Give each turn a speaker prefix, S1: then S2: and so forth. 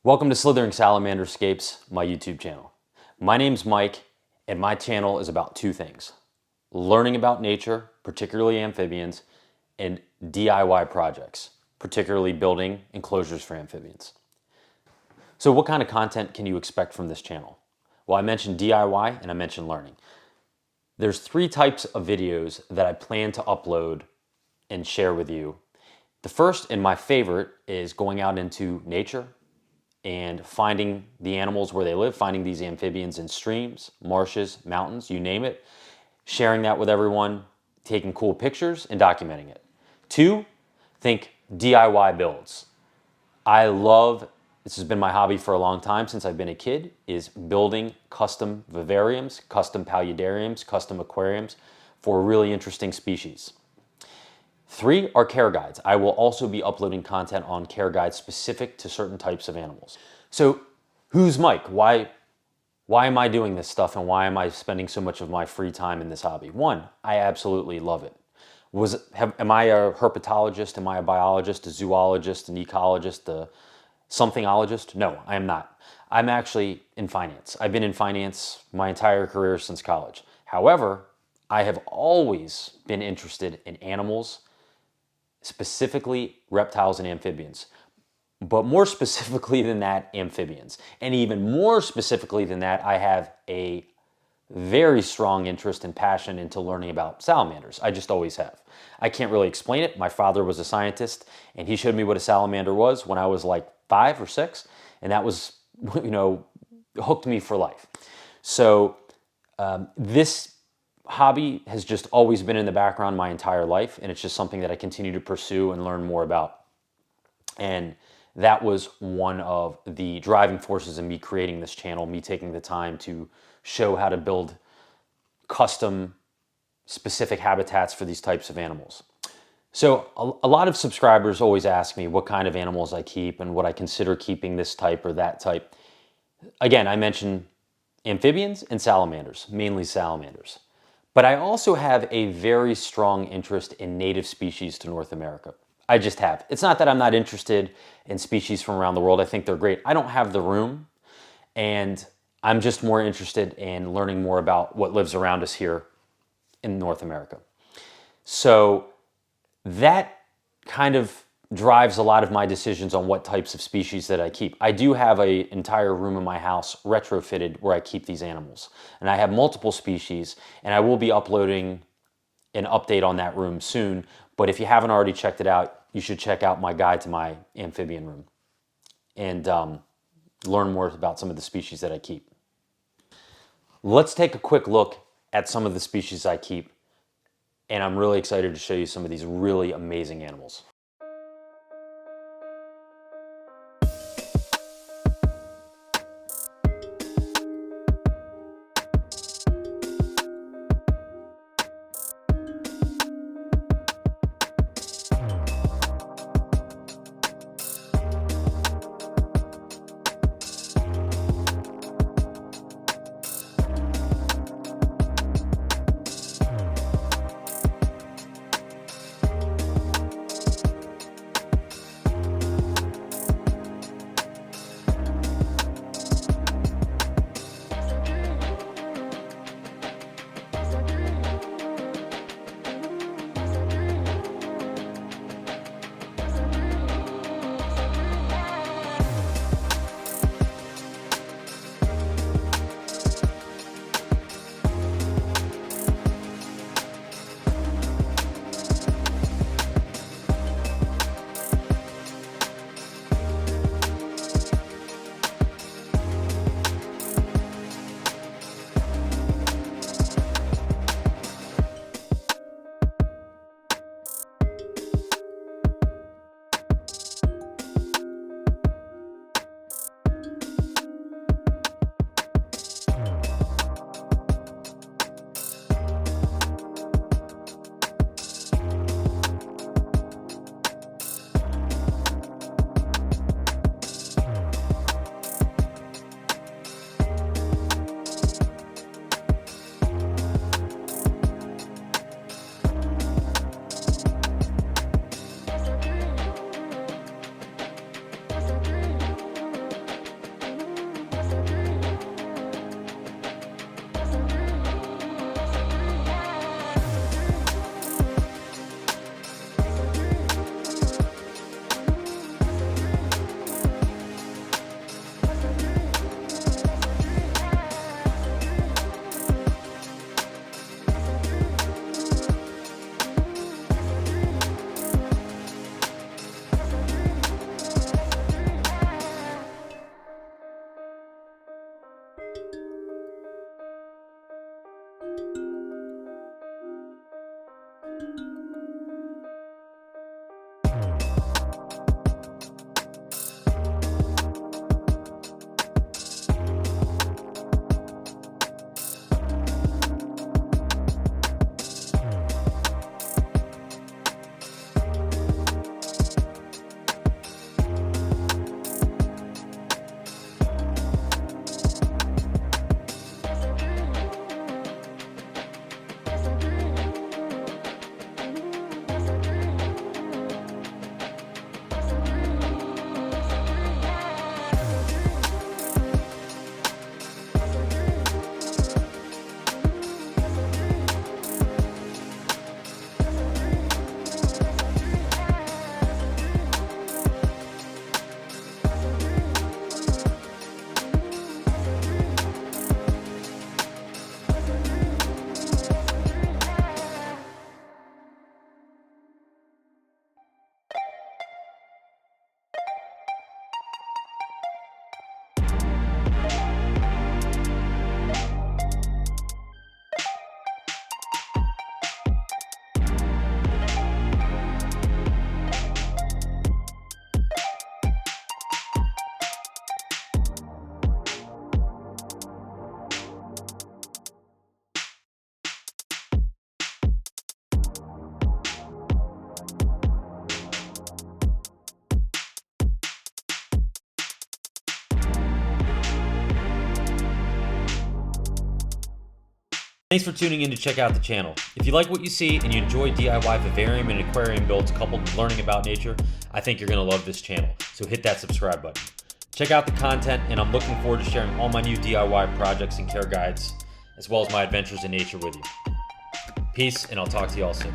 S1: Welcome to Slithering Salamanderscapes, my YouTube channel. My name's Mike, and my channel is about two things: learning about nature, particularly amphibians, and DIY projects, particularly building enclosures for amphibians. So what kind of content can you expect from this channel? Well, I mentioned DIY and I mentioned learning. There's three types of videos that I plan to upload and share with you. The first and my favorite is going out into nature and finding the animals where they live, finding these amphibians in streams, marshes, mountains, you name it, sharing that with everyone, taking cool pictures and documenting it. Two, think DIY builds. This has been my hobby for a long time since I've been a kid, is building custom vivariums, custom paludariums, custom aquariums for really interesting species. Three are care guides. I will also be uploading content on care guides specific to certain types of animals. So who's Mike? Why am I doing this stuff, and why am I spending so much of my free time in this hobby? One, I absolutely love it. Am I a herpetologist? Am I a biologist, a zoologist, an ecologist, a somethingologist? No, I am not. I'm actually in finance. I've been in finance my entire career since college. However, I have always been interested in animals, specifically reptiles and amphibians. But more specifically than that, amphibians. And even more specifically than that, I have a very strong interest and passion into learning about salamanders. I just always have. I can't really explain it. My father was a scientist, and he showed me what a salamander was when I was like 5 or 6, and that was, hooked me for life. So this hobby has just always been in the background my entire life, and it's just something that I continue to pursue and learn more about. And that was one of the driving forces in me creating this channel, me taking the time to show how to build custom specific habitats for these types of animals. So a lot of subscribers always ask me what kind of animals I keep and what I consider keeping this type or that type. Again, I mentioned amphibians and salamanders, mainly salamanders. But I also have a very strong interest in native species to North America. I just have. It's not that I'm not interested in species from around the world. I think they're great. I don't have the room, and I'm just more interested in learning more about what lives around us here in North America. So that kind of drives a lot of my decisions on what types of species that I keep. I do have an entire room in my house retrofitted where I keep these animals. And I have multiple species, and I will be uploading an update on that room soon. But if you haven't already checked it out, you should check out my guide to my amphibian room and learn more about some of the species that I keep. Let's take a quick look at some of the species I keep. And I'm really excited to show you some of these really amazing animals. Thanks for tuning in to check out the channel. If you like what you see and you enjoy DIY vivarium and aquarium builds coupled with learning about nature, I think you're going to love this channel. So hit that subscribe button. Check out the content, and I'm looking forward to sharing all my new DIY projects and care guides, as well as my adventures in nature with you. Peace, and I'll talk to you all soon.